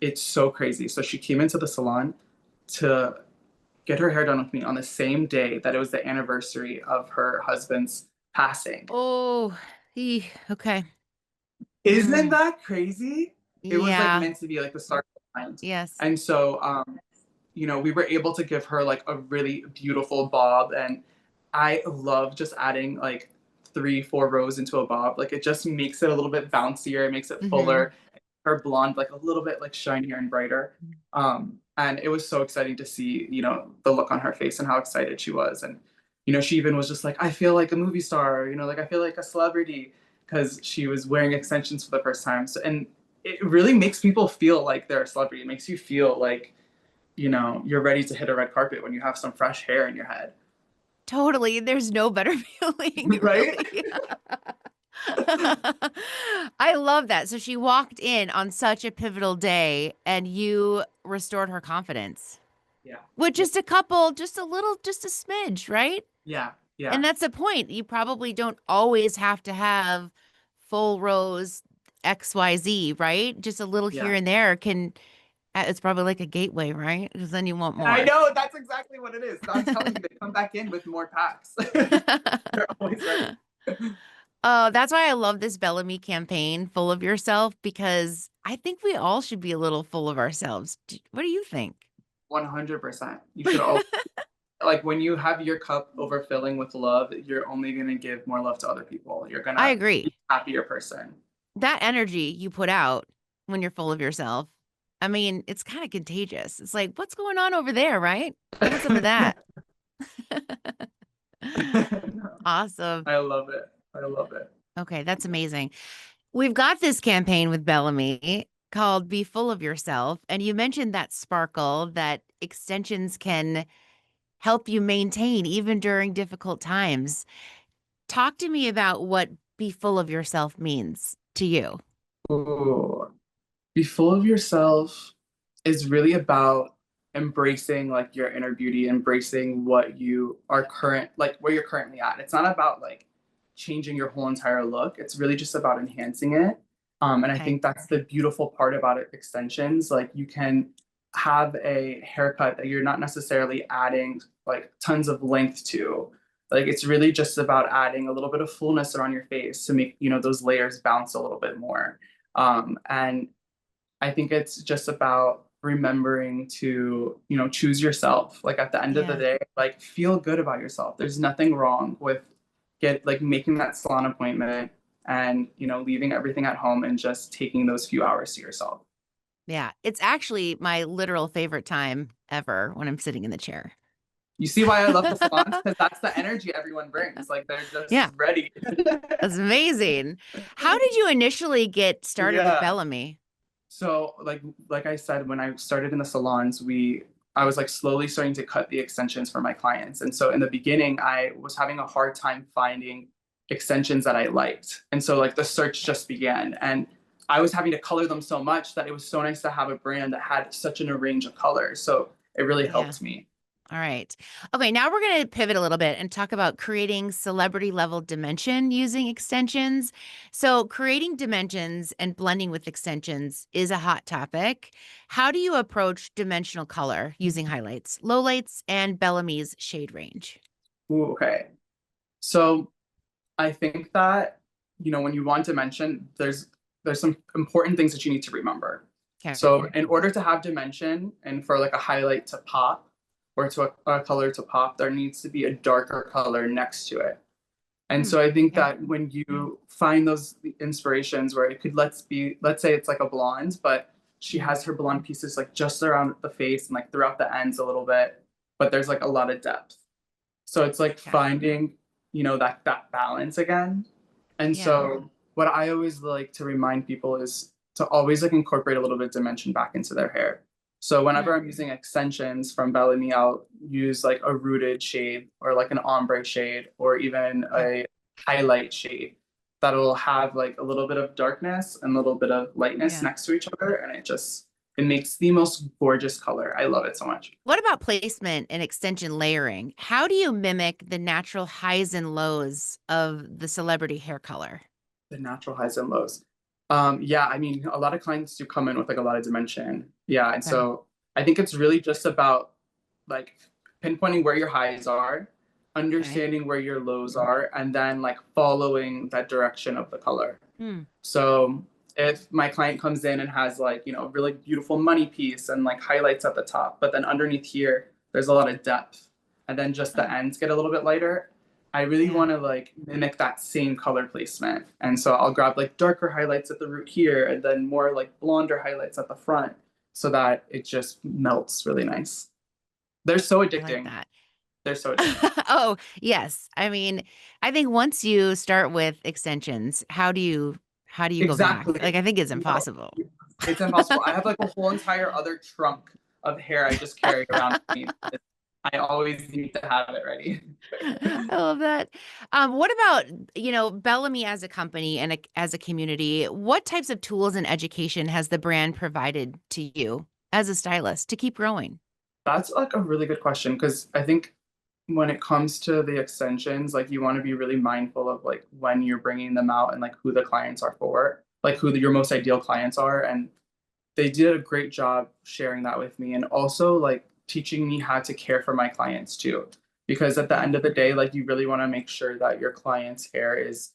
it's so crazy. So she came into the salon to get her hair done with me on the same day that it was the anniversary of her husband's passing. Oh, okay. Isn't Mm, that crazy? It was like yeah. meant to be like the start of the end. Yes. And so we were able to give her like a really beautiful bob. And I love just adding like 3, 4 rows into a bob. Like it just makes it a little bit bouncier, it makes it Mm-hmm. fuller. Her blonde like a little bit like shinier and brighter. And it was so exciting to see, the look on her face and how excited she was. And, she even was just like, I feel like a movie star, like I feel like a celebrity, because she was wearing extensions for the first time. So, and it really makes people feel like they're a celebrity. It makes you feel like, you're ready to hit a red carpet when you have some fresh hair in your head. Totally. There's no better feeling, Right? really. I love that. So she walked in on such a pivotal day and you restored her confidence Yeah. with Yeah. just a couple, just a little, just a smidge, right? Yeah. Yeah. And that's the point. You probably don't always have to have full rows XYZ, right? Just a little here Yeah. and there can, it's probably like a gateway, right? Because then you want I more. know that's exactly what it is. I'm telling you, they come back in with more packs. They're always ready. Oh, that's why I love this Bellamy campaign, Full of Yourself, because I think we all should be a little full of ourselves. What do you think? 100%. You should always, like, when you have your cup overfilling with love, you're only going to give more love to other people. You're going I to agree. be a happier person. That energy you put out when you're full of yourself, I mean, it's kind of contagious. It's like, what's going on over there, right? Give us some of that. Awesome. I love it. I love it. Okay, that's amazing. We've got this campaign with Bellamy called Be Full of Yourself. And you mentioned that sparkle that extensions can help you maintain even during difficult times. Talk to me about what Be Full of Yourself means to you. Ooh. Be full of yourself is really about embracing like your inner beauty, embracing what you are like where you're currently at. It's not about like changing your whole entire look. It's really just about enhancing it. And I Okay. think that's the beautiful part about it, extensions. Like you can have a haircut that you're not necessarily adding like tons of length to. Like it's really just about adding a little bit of fullness around your face to make, those layers bounce a little bit more. And I think it's just about remembering to, choose yourself. Like at the end of the Yeah. day, like feel good about yourself. There's nothing wrong with making that salon appointment and, leaving everything at home and just taking those few hours to yourself. Yeah. It's actually my literal favorite time ever when I'm sitting in the chair. You see why I love the salons? Because that's the energy everyone brings. Like they're just Yeah. ready. That's amazing. How did you initially get started with Yeah. Bellamy? So like I said, when I started in the salons, I was like slowly starting to cut the extensions for my clients. And so in the beginning, I was having a hard time finding extensions that I liked. And so like the search just began. And I was having to color them so much that it was so nice to have a brand that had such a range of colors. So it really Yeah. helped me. All right. Okay, now we're going to pivot a little bit and talk about creating celebrity level dimension using extensions. So, creating dimensions and blending with extensions is a hot topic. How do you approach dimensional color using highlights, lowlights, and Bellamy's shade range? Ooh, okay. So I think that, when you want dimension, there's some important things that you need to remember. Okay. So in order to have dimension and for like a highlight to pop or to a color to pop, there needs to be a darker color next to it. And so I think Okay. that when you find those inspirations where it could, let's say it's like a blonde, but she has her blonde pieces like just around the face and like throughout the ends a little bit, but there's like a lot of depth. So it's like Okay. finding, that balance again. And Yeah. so what I always like to remind people is to always like incorporate a little bit of dimension back into their hair. So whenever I'm using extensions from Bellamy, I'll use like a rooted shade or like an ombre shade or even a highlight shade that'll have like a little bit of darkness and a little bit of lightness Yeah. next to each other. And it makes the most gorgeous color. I love it so much. What about placement and extension layering? How do you mimic the natural highs and lows of the celebrity hair color? The natural highs and lows. Yeah, I mean, a lot of clients do come in with like a lot of dimension. Yeah, and so I think it's really just about like pinpointing where your highs are, understanding where your lows are, and then like following that direction of the color. So if my client comes in and has like, a really beautiful money piece and like highlights at the top, but then underneath here, there's a lot of depth, and then just the ends get a little bit lighter. I really want to like mimic that same color placement. And so I'll grab like darker highlights at the root here and then more like blonder highlights at the front so that it just melts really nice. They're so addicting. I like that. They're so addicting. Oh, yes. I mean, I think once you start with extensions, how do you go back? Exactly. Like, I think it's impossible. It's impossible. I have like a whole entire other trunk of hair I just carry around with me. I always need to have it ready. I love that. What about, Bellamy as a company and as a community? What types of tools and education has the brand provided to you as a stylist to keep growing? That's like a really good question because I think when it comes to the extensions, like you want to be really mindful of like when you're bringing them out and like who the clients are for, like who your most ideal clients are. And they did a great job sharing that with me and also like teaching me how to care for my clients too. Because at the end of the day, like you really want to make sure that your client's hair is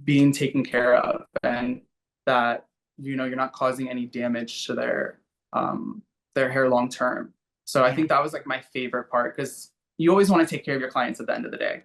being taken care of and that you're not causing any damage to their hair long term. So I think that was like my favorite part because you always want to take care of your clients at the end of the day.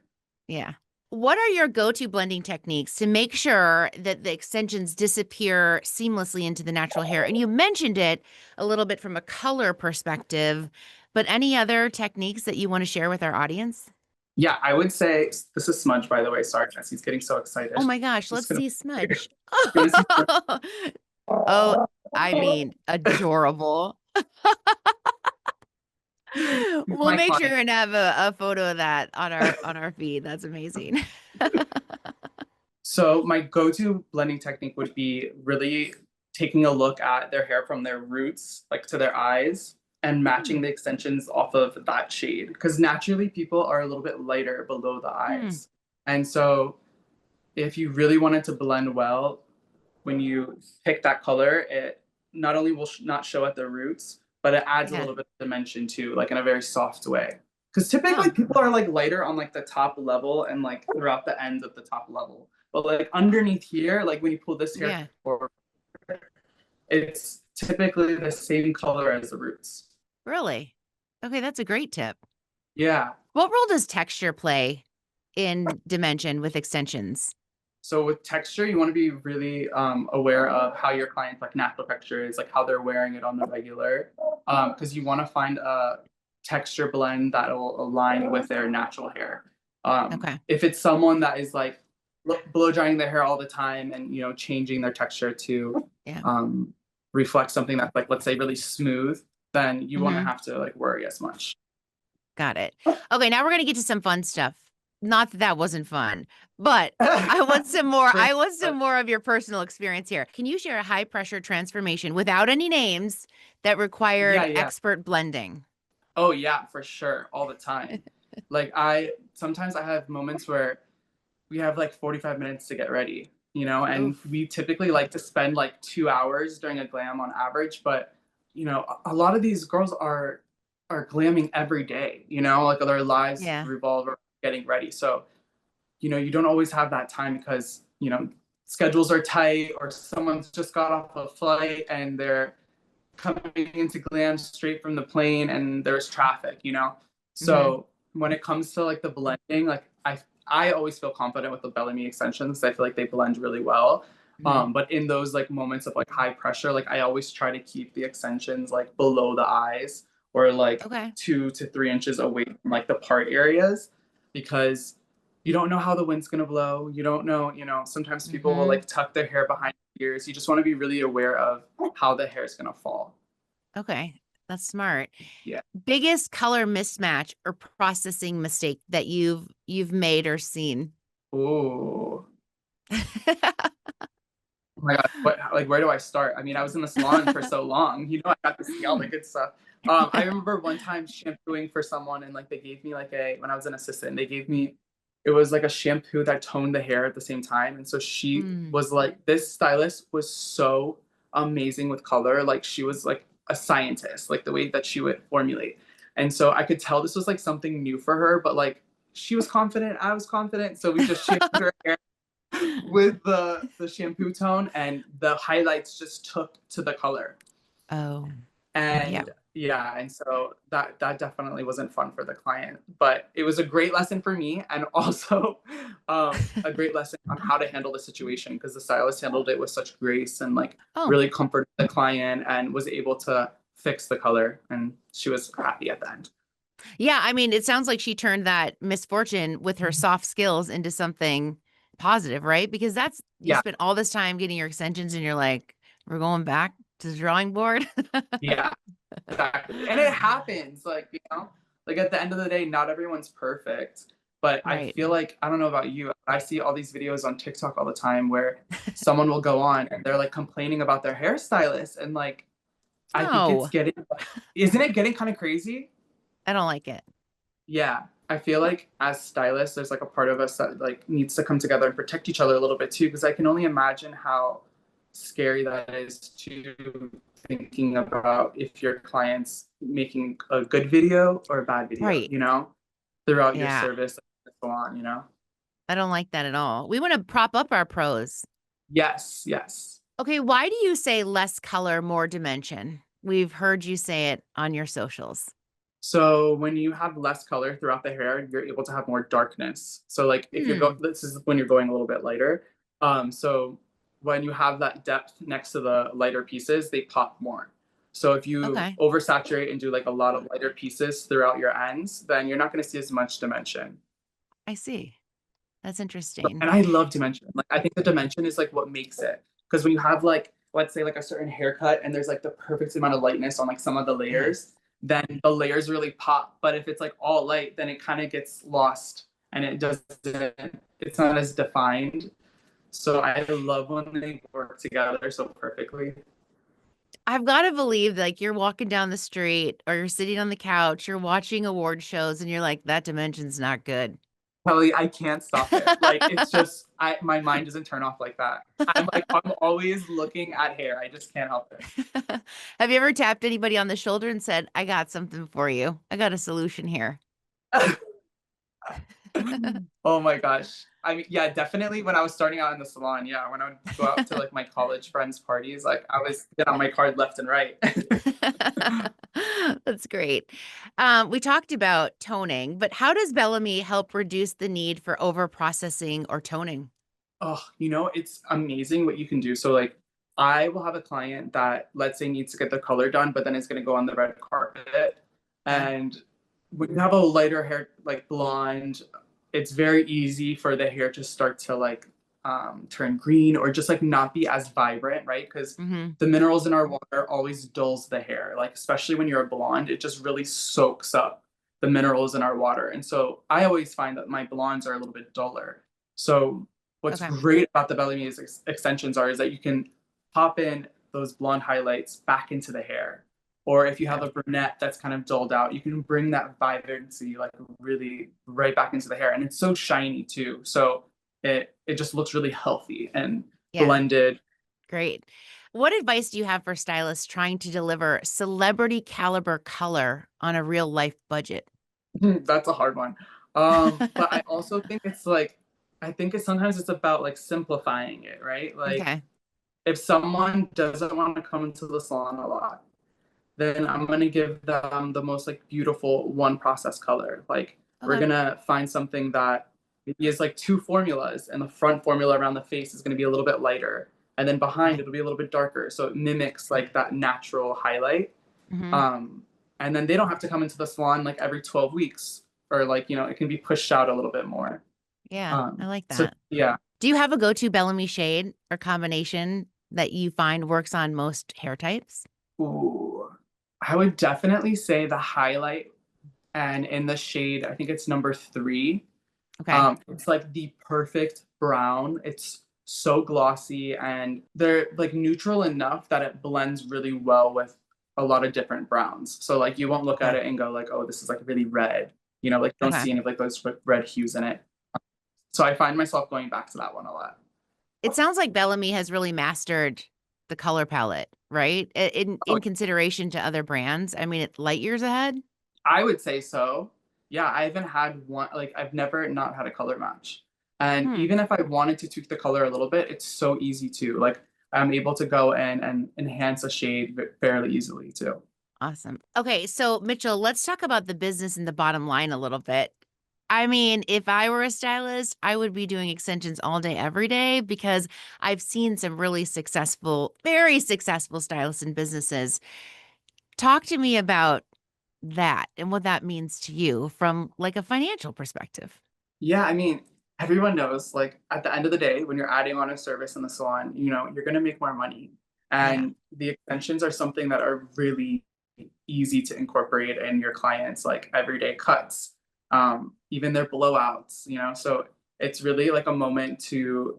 Yeah. What are your go-to blending techniques to make sure that the extensions disappear seamlessly into the natural hair? And you mentioned it a little bit from a color perspective, but any other techniques that you want to share with our audience? Yeah, I would say this is Smudge, by the way. Sorry, Jesse's getting so excited. Oh my gosh, let's see Smudge. Gonna see Oh, I mean, adorable. We'll make sure and have a photo of that on our feed. That's amazing. So my go-to blending technique would be really taking a look at their hair from their roots, like to their eyes, and matching the extensions off of that shade. Because naturally people are a little bit lighter below the eyes. And so if you really wanted to blend well, when you pick that color, it not only will not show at the roots, but it adds a little bit of dimension too, like in a very soft way. Because typically people are like lighter on like the top level and like throughout the ends of the top level. But like underneath here, like when you pull this hair forward, it's typically the same color as the roots. Really? Okay, that's a great tip. Yeah. What role does texture play in dimension with extensions? So with texture, you want to be really aware of how your client's like natural texture is, like how they're wearing it on the regular, because you want to find a texture blend that will align with their natural hair. If it's someone that is like blow drying their hair all the time and changing their texture to reflect something that's like, let's say, really smooth, then you won't have to like worry as much. Got it. Okay, now we're gonna get to some fun stuff. Not that that wasn't fun, but I want some more. I want some more of your personal experience here. Can you share a high pressure transformation without any names that required expert blending? Oh yeah, for sure. All the time. Like sometimes I have moments where we have like 45 minutes to get ready, and we typically like to spend like 2 hours during a glam on average. But, a lot of these girls are glamming every day, like their lives revolve around getting ready. So, you don't always have that time because, schedules are tight or someone's just got off a flight and they're coming into glam straight from the plane and there's traffic, So when it comes to like the blending, like I always feel confident with the Bellamy extensions. I feel like they blend really well. But in those like moments of like high pressure, like I always try to keep the extensions like below the eyes or like Okay. 2 to 3 inches away from like the part areas, because you don't know how the wind's gonna blow. You don't know, sometimes people will like tuck their hair behind their ears. You just want to be really aware of how the hair is gonna fall. Okay. That's smart. Yeah. Biggest color mismatch or processing mistake that you've made or seen? Ooh. Oh my God, where do I start? I mean, I was in the salon for so long. I got to see all the good stuff. I remember one time shampooing for someone, and like they gave me like when I was an assistant, they gave me, it was like a shampoo that toned the hair at the same time. And so she was like, this stylist was so amazing with color. Like she was like a scientist, like the way that she would formulate. And so I could tell this was like something new for her, but like she was confident, I was confident. So we just shampooed her hair with the shampoo tone, and the highlights just took to the color. Oh, And and so that definitely wasn't fun for the client, but it was a great lesson for me, and also a great lesson on how to handle the situation, because the stylist handled it with such grace and like really comforted the client and was able to fix the color, and she was happy at the end. Yeah, I mean, it sounds like she turned that misfortune with her soft skills into something positive, right? Because you Yeah. spent all this time getting your extensions and you're like, we're going back to the drawing board. Yeah, exactly. And it happens, like, like at the end of the day, not everyone's perfect. But I feel like, I don't know about you, I see all these videos on TikTok all the time where someone will go on and they're like complaining about their hairstylist. And like, I think isn't it getting kind of crazy? I don't like it. Yeah. I feel like as stylists, there's like a part of us that like needs to come together and protect each other a little bit too, because I can only imagine how scary that is to thinking about if your client's making a good video or a bad video, throughout your service and so on. I don't like that at all. We want to prop up our pros. Yes, yes. Okay, why do you say less color, more dimension? We've heard you say it on your socials. So when you have less color throughout the hair, you're able to have more darkness. So like if this is when you're going a little bit lighter. So when you have that depth next to the lighter pieces, they pop more. So if you oversaturate and do like a lot of lighter pieces throughout your ends, then you're not going to see as much dimension. I see. That's interesting. And I love dimension. Like I think the dimension is like what makes it. Because when you have like, let's say like a certain haircut and there's like the perfect amount of lightness on like some of the layers, then the layers really pop. But if it's like all light, then it kind of gets lost and it's not as defined. So I love when they work together so perfectly. I've got to believe like you're walking down the street or you're sitting on the couch, you're watching award shows and you're like, that dimension's not good. Kelly, I can't stop it. Like it's just my mind doesn't turn off like that. I'm always looking at hair. I just can't help it. Have you ever tapped anybody on the shoulder and said, I got something for you? I got a solution here. Oh my gosh. I mean, yeah, definitely when I was starting out in the salon, when I would go out to like my college friends' parties, like I was get on my card left and right. That's great. We talked about toning, but how does Bellamy help reduce the need for over processing or toning? Oh, it's amazing what you can do. So like I will have a client that, let's say, needs to get the color done, but then it's going to go on the red carpet. And when you have a lighter hair, like blonde, it's very easy for the hair to start to like turn green or just like not be as vibrant, right? Because the minerals in our water always dulls the hair. Like especially when you're a blonde, it just really soaks up the minerals in our water. And so I always find that my blondes are a little bit duller. So what's great about the Bellamy extensions is that you can pop in those blonde highlights back into the hair. Or if you have a brunette that's kind of dulled out, you can bring that vibrancy like really right back into the hair. And it's so shiny too. So it just looks really healthy and blended. Great. What advice do you have for stylists trying to deliver celebrity caliber color on a real life budget? That's a hard one. But I also think sometimes it's about like simplifying it, right? Like if someone doesn't want to come into the salon a lot, then I'm going to give them the most like beautiful one process color. Like we're going to find something that maybe is like 2 formulas, and the front formula around the face is going to be a little bit lighter, and then behind it'll be a little bit darker. So it mimics like that natural highlight. Mm-hmm. And then they don't have to come into the salon like every 12 weeks, or like, it can be pushed out a little bit more. Yeah, I like So that. yeah. Do you have a go-to Bellamy shade or combination that you find works on most hair types? Ooh, I would definitely say the highlight, and in the shade, I think it's number 3. Okay. It's like the perfect brown. It's so glossy, and they're like neutral enough that it blends really well with a lot of different browns. So like you won't look at Okay. it and go like, oh, this is like really red. Like you don't Okay. see any of like those red hues in it. So I find myself going back to that one a lot. It sounds like Bellamy has really mastered the color palette, right? In Oh, consideration to other brands. I mean, it's light years ahead. I would say so. Yeah, I haven't had one, like I've never not had a color match. And Hmm. even if I wanted to tweak the color a little bit, it's so easy to. Like I'm able to go in and enhance a shade fairly easily too. Awesome. Okay, so Mitchell, let's talk about the business and the bottom line a little bit. I mean, if I were a stylist, I would be doing extensions all day, every day, because I've seen some really successful, very successful stylists and businesses. Talk to me about that and what that means to you from like a financial perspective. Yeah, I mean, everyone knows like at the end of the day, when you're adding on a service in the salon, you're gonna make more money. Yeah. And the extensions are something that are really easy to incorporate in your clients' like everyday cuts, even their blowouts. So it's really like a moment to,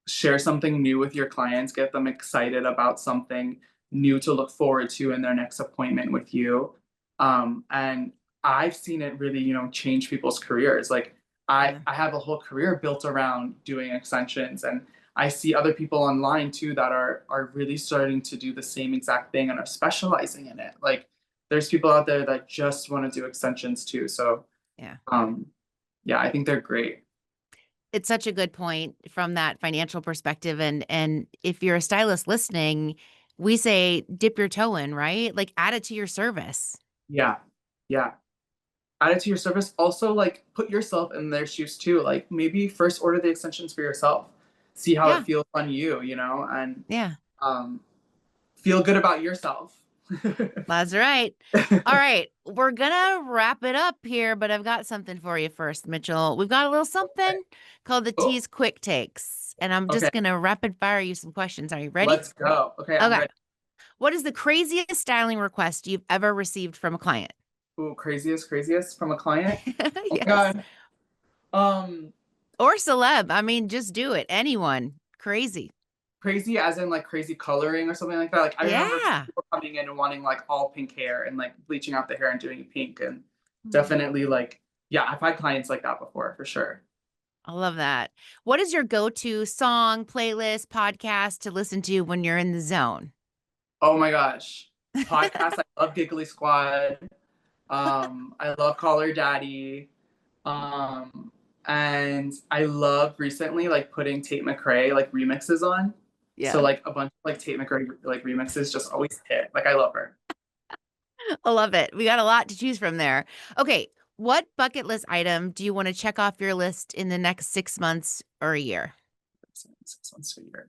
share something new with your clients, get them excited about something new to look forward to in their next appointment with you. And I've seen it really, change people's careers. Like Yeah. I have a whole career built around doing extensions, and I see other people online too that are really starting to do the same exact thing and are specializing in it. Like there's people out there that just want to do extensions too. So Yeah. yeah, I think they're great. It's such a good point from that financial perspective. And if you're a stylist listening, we say dip your toe in, right? Like add it to your service. Yeah. Yeah. Add it to your service. Also, like put yourself in their shoes too. Like maybe first order the extensions for yourself. See how it Yeah. feels on you, and Yeah. um feel good about yourself. That's right. All right. We're gonna wrap it up here, but I've got something for you first, Mitchell. We've got a little Okay. something called the Cool. Tease Quick Takes. And I'm Okay. just gonna rapid fire you some questions. Are you ready? Let's go. Okay, I'm Okay. ready. What is the craziest styling request you've ever received from a client? Ooh, craziest from a client. Oh my Yes. god. Um, Or celeb. I mean, just do it. Anyone. Crazy. Crazy as in like crazy coloring or something like that. Like I remember Yeah. people coming in and wanting like all pink hair and like bleaching out the hair and doing it pink, and Mhm. definitely like yeah, I've had clients like that before for sure. I love that. What is your go-to song, playlist, podcast to listen to when you're in the zone? Oh my gosh. Podcast, I love Giggly Squad. I love Call Her Daddy. And I love recently like putting Tate McRae like remixes on. So Yeah. like a bunch of like Tate McRae like remixes just always hit. Like I love her. I love it. We got a lot to choose from there. Okay. What bucket list item do you want to check off your list in the next 6 months or a year? 6 months a year.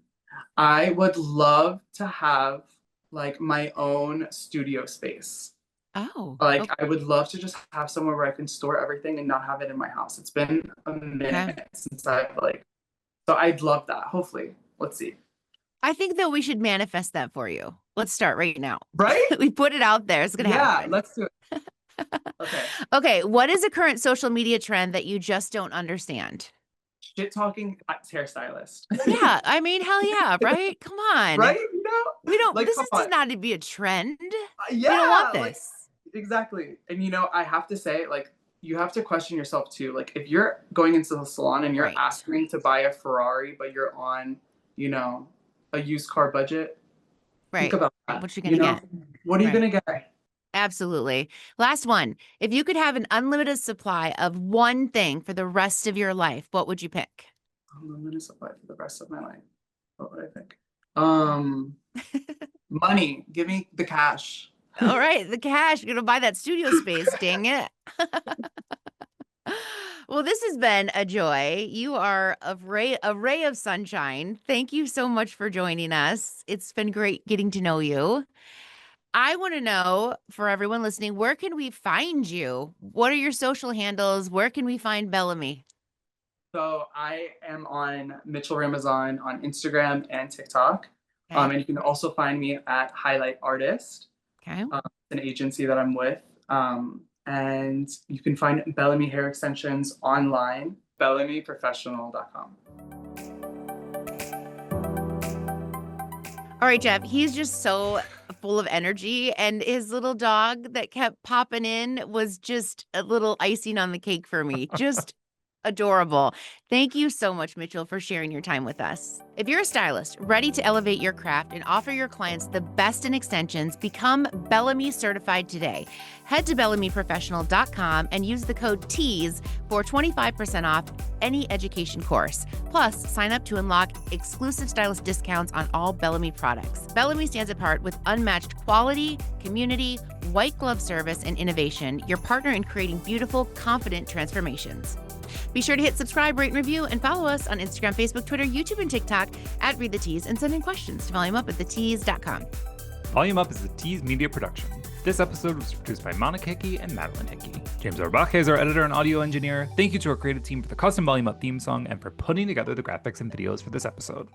I would love to have like my own studio space. Oh, Like I would love to just have somewhere where I can store everything and not have it in my house. It's been a okay. minute since I've like, so I'd love that. Hopefully. Let's see. I think that we should manifest that for you. Let's start right now. Right? We put it out there. It's going to Yeah, happen. let's do it. Okay. Okay. What is a current social media trend that you just don't understand? Shit talking hairstylist. Yeah. I mean, hell yeah. Right? Come on. Right? We don't, Like this come does on. not to be a trend. We don't Yeah, want like this. exactly. And I have to say, like, you have to question yourself too. Like, if you're going into the salon and you're Right. asking to buy a Ferrari, but you're on, a used car budget, think Right. about that. What you going to get? What are you Right. gonna get? Absolutely. Last one. If you could have an unlimited supply of one thing for the rest of your life, what would you pick? I'm gonna supply for the rest of my life. What would I think? Money. Give me the cash. All right, the cash. You're going to buy that studio space, dang it. Well, this has been a joy. You are a ray of sunshine. Thank you so much for joining us. It's been great getting to know you. I want to know, for everyone listening, where can we find you? What are your social handles? Where can we find Bellamy? So I am on Mitchell Ramazan on Instagram and TikTok. Okay. And you can also find me at Highlight Artist, Okay. an agency that I'm with. And you can find Bellamy Hair Extensions online, bellamyprofessional.com. All right, Jeff, he's just so full of energy, and his little dog that kept popping in was just a little icing on the cake for me. Just adorable. Thank you so much, Mitchell, for sharing your time with us. If you're a stylist ready to elevate your craft and offer your clients the best in extensions, become Bellamy certified today. Head to bellamyprofessional.com and use the code TEASE for 25% off any education course. Plus, sign up to unlock exclusive stylist discounts on all Bellamy products. Bellamy stands apart with unmatched quality, community, white glove service, and innovation, your partner in creating beautiful, confident transformations. Be sure to hit subscribe, rate, and review, and follow us on Instagram, Facebook, Twitter, YouTube, and TikTok at Read the Tease, and send in questions to volumeup@thetease.com. Volume Up is a Tease Media production. This episode was produced by Monica Hickey and Madeline Hickey. James Arbaje is our editor and audio engineer. Thank you to our creative team for the custom Volume Up theme song and for putting together the graphics and videos for this episode.